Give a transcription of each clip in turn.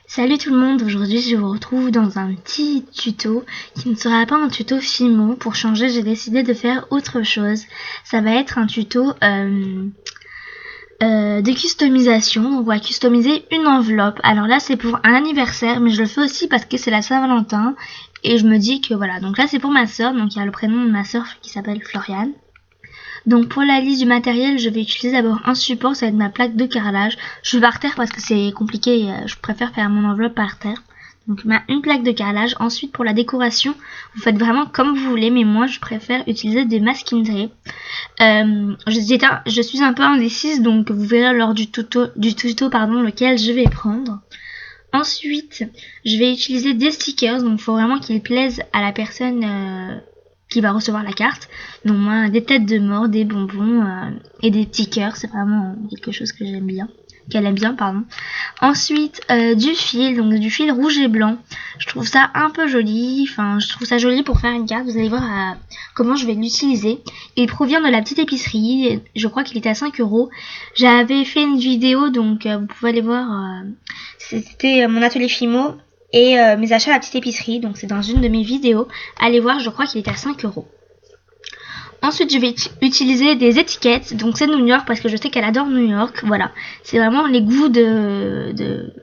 Salut tout le monde, aujourd'hui je vous retrouve dans un petit tuto qui ne sera pas un tuto Fimo. Pour changer, j'ai décidé de faire autre chose. Ça va être un tuto de customisation. Donc on va customiser une enveloppe. Alors là c'est pour un anniversaire, mais je le fais aussi parce que c'est la Saint-Valentin. Et je me dis que voilà, donc là c'est pour ma soeur, donc il y a le prénom de ma soeur qui s'appelle Floriane. Donc pour la liste du matériel, je vais utiliser d'abord un support, ça va être ma plaque de carrelage. Je suis par terre parce que c'est compliqué, je préfère faire mon enveloppe par terre. Donc une plaque de carrelage. Ensuite pour la décoration, vous faites vraiment comme vous voulez, mais moi je préfère utiliser des masking tape. Je suis un peu indécise, donc vous verrez lors du tuto lequel je vais prendre. Ensuite, je vais utiliser des stickers, donc il faut vraiment qu'ils plaisent à la personne qui va recevoir la carte. Donc moi, des têtes de mort, des bonbons et des petits cœurs, c'est vraiment quelque chose que j'aime bien, qu'elle aime bien, pardon. Ensuite, du fil, donc du fil rouge et blanc. Je trouve ça un peu joli, enfin je trouve ça joli pour faire une carte. Vous allez voir comment je vais l'utiliser. Il provient de la petite épicerie, je crois qu'il était à 5 €. J'avais fait une vidéo, donc vous pouvez aller voir, c'était mon atelier Fimo. Et mes achats à la petite épicerie, donc c'est dans une de mes vidéos. Allez voir, je crois qu'il était à 5 €. Ensuite, je vais utiliser des étiquettes. Donc c'est New York parce que je sais qu'elle adore New York. Voilà, c'est vraiment les goûts de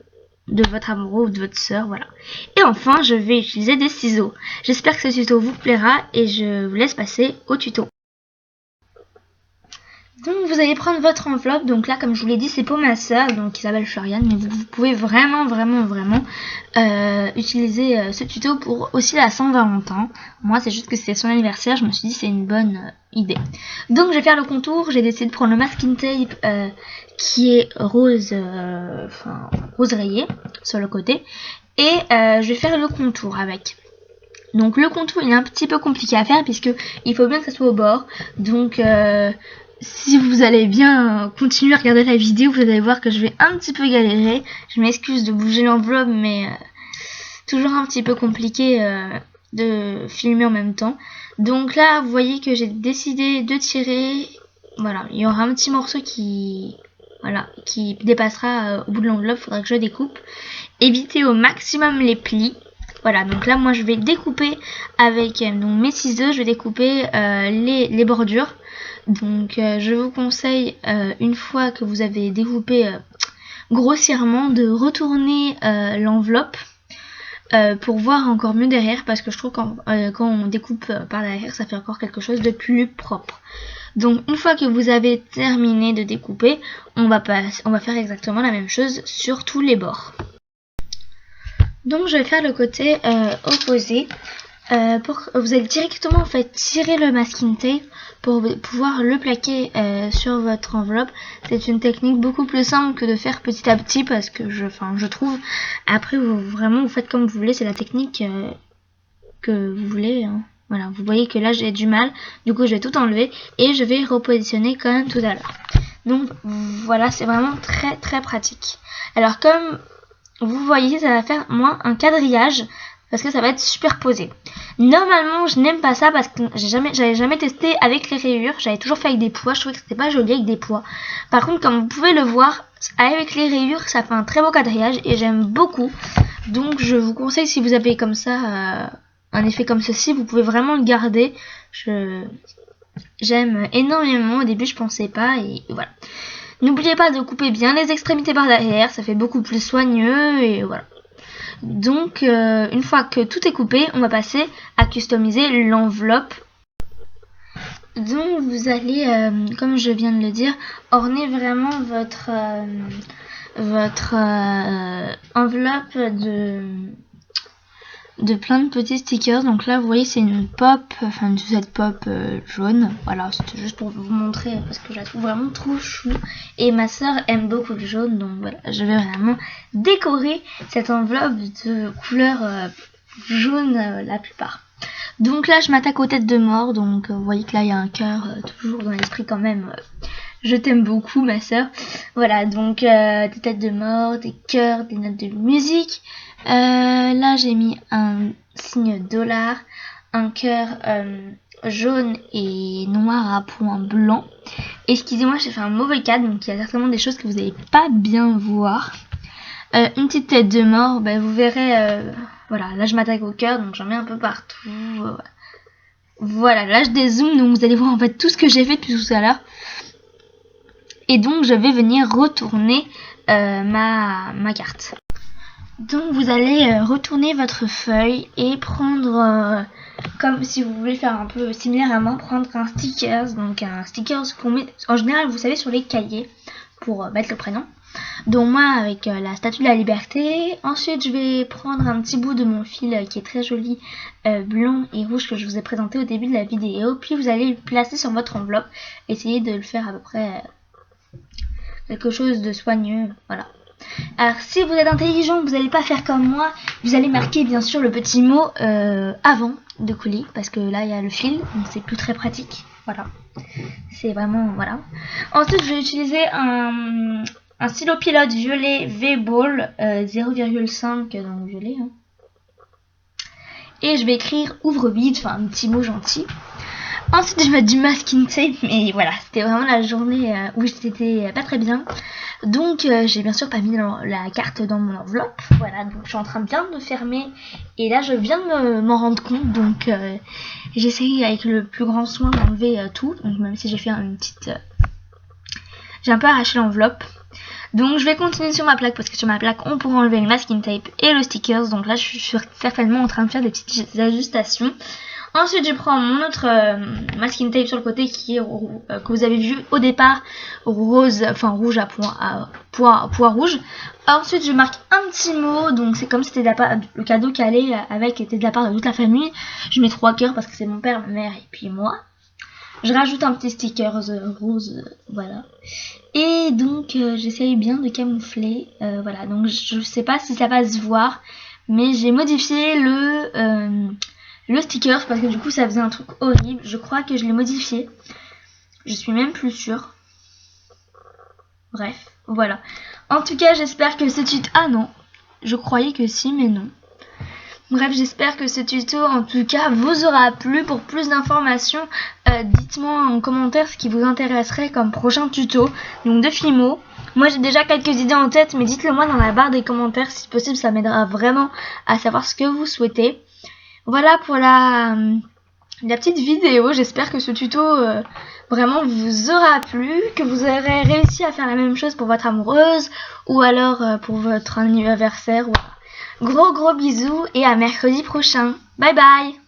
votre amoureux ou de votre soeur, voilà. Et enfin, je vais utiliser des ciseaux. J'espère que ce tuto vous plaira et je vous laisse passer au tuto. Donc vous allez prendre votre enveloppe, donc là comme je vous l'ai dit c'est pour ma soeur, donc qui s'appelle Floriane, mais vous pouvez vraiment utiliser ce tuto pour aussi la Saint-Valentin. Moi c'est juste que c'était son anniversaire, je me suis dit c'est une bonne idée. Donc je vais faire le contour, j'ai décidé de prendre le masking tape qui est rose, rose rayé sur le côté, et je vais faire le contour avec. Donc le contour il est un petit peu compliqué à faire puisque il faut bien que ça soit au bord, donc si vous allez bien continuer à regarder la vidéo, vous allez voir que je vais un petit peu galérer. Je m'excuse de bouger l'enveloppe, mais toujours un petit peu compliqué de filmer en même temps. Donc là, vous voyez que j'ai décidé de tirer. Voilà, il y aura un petit morceau qui dépassera au bout de l'enveloppe. Il faudra que je découpe. Évitez au maximum les plis. Voilà, donc là, moi, je vais découper avec mes ciseaux. Je vais découper les bordures. Donc je vous conseille une fois que vous avez découpé grossièrement de retourner l'enveloppe pour voir encore mieux derrière, parce que je trouve que quand on découpe par derrière ça fait encore quelque chose de plus propre. Donc une fois que vous avez terminé de découper, on va faire exactement la même chose sur tous les bords. Donc je vais faire le côté opposé. Vous allez directement en fait tirer le masking tape pour pouvoir le plaquer sur votre enveloppe. C'est une technique beaucoup plus simple que de faire petit à petit, parce que je trouve. Après vous faites comme vous voulez, c'est la technique que vous voulez, hein. Voilà, vous voyez que là j'ai du mal, du coup je vais tout enlever et je vais repositionner quand même tout à l'heure. Donc voilà, c'est vraiment très très pratique. Alors comme vous voyez, ça va faire moi un quadrillage parce que ça va être superposé. Normalement je n'aime pas ça parce que j'avais jamais testé avec les rayures, j'avais toujours fait avec des poids, je trouvais que c'était pas joli avec des poids. Par contre comme vous pouvez le voir, avec les rayures ça fait un très beau quadrillage et j'aime beaucoup. Donc je vous conseille, si vous avez comme ça un effet comme ceci, vous pouvez vraiment le garder. J'aime énormément, au début je pensais pas et voilà. N'oubliez pas de couper bien les extrémités par derrière, ça fait beaucoup plus soigneux et voilà. Donc une fois que tout est coupé, on va passer à customiser l'enveloppe. Donc vous allez, comme je viens de le dire, orner vraiment votre enveloppe de plein de petits stickers. Donc là vous voyez c'est une pop, cette pop jaune. Voilà, c'était juste pour vous montrer parce que je la trouve vraiment trop chou et ma soeur aime beaucoup le jaune, donc voilà, je vais vraiment décorer cette enveloppe de couleur jaune la plupart. Donc là je m'attaque aux têtes de mort, donc vous voyez que là il y a un cœur, toujours dans l'esprit quand même. Je t'aime beaucoup ma soeur. Voilà, donc des têtes de mort, des cœurs, des notes de musique. Là j'ai mis un signe $, un cœur jaune et noir à points blancs. Excusez-moi, j'ai fait un mauvais cadre, donc il y a certainement des choses que vous n'allez pas bien voir. une petite tête de mort, bah, vous verrez, voilà, là je m'attaque au cœur, donc j'en mets un peu partout. Voilà, là je dézoome, donc vous allez voir en fait tout ce que j'ai fait depuis tout à l'heure. Et donc je vais venir retourner ma carte. Donc vous allez retourner votre feuille et prendre, comme si vous voulez faire un peu similaire à moi, prendre un stickers. Donc un stickers qu'on met en général, vous savez, sur les cahiers pour mettre le prénom. Donc moi avec la statue de la liberté. Ensuite je vais prendre un petit bout de mon fil qui est très joli, blanc et rouge, que je vous ai présenté au début de la vidéo. Puis vous allez le placer sur votre enveloppe. Essayez de le faire à peu près quelque chose de soigneux, voilà. Alors si vous êtes intelligent, vous n'allez pas faire comme moi, vous allez marquer bien sûr le petit mot avant de coller, parce que là il y a le fil, donc c'est plus très pratique, voilà. C'est vraiment, voilà. Ensuite je vais utiliser un stylo pilote violet V-Ball 0,5, donc violet, hein. Et je vais écrire ouvre vide, enfin un petit mot gentil. Ensuite je vais mettre du masking tape, mais voilà, c'était vraiment la journée où j'étais pas très bien. Donc j'ai bien sûr pas mis la carte dans mon enveloppe. Voilà, donc je suis en train bien de fermer. Et là je viens de m'en rendre compte. Donc j'essaye avec le plus grand soin d'enlever tout. Donc même si j'ai fait une petite... j'ai un peu arraché l'enveloppe. Donc je vais continuer sur ma plaque, parce que sur ma plaque on pourra enlever le masking tape et le stickers. Donc là je suis certainement en train de faire des petites ajustations. Ensuite, je prends mon autre masking tape sur le côté qui est que vous avez vu au départ, rose, enfin rouge à pois rouge. Ensuite, je marque un petit mot, donc c'est comme si c'était le cadeau calé avec était de la part de toute la famille. Je mets 3 cœurs parce que c'est mon père, ma mère et puis moi. Je rajoute un petit sticker rose, voilà. Et donc j'essaye bien de camoufler, voilà. Donc je sais pas si ça va se voir, mais j'ai modifié le sticker parce que du coup ça faisait un truc horrible. Je crois que je l'ai modifié. Je suis même plus sûre. Bref, voilà. En tout cas, j'espère que ce tuto... Ah non, je croyais que si, mais non. Bref, j'espère que ce tuto, en tout cas, vous aura plu. Pour plus d'informations, dites-moi en commentaire ce qui vous intéresserait comme prochain tuto. Donc de Fimo. Moi, j'ai déjà quelques idées en tête, mais dites-le moi dans la barre des commentaires. Si possible, ça m'aidera vraiment à savoir ce que vous souhaitez. Voilà pour la petite vidéo. J'espère que ce tuto vraiment vous aura plu, que vous aurez réussi à faire la même chose pour votre amoureuse ou alors pour votre anniversaire. Voilà. Gros bisous et à mercredi prochain. Bye bye.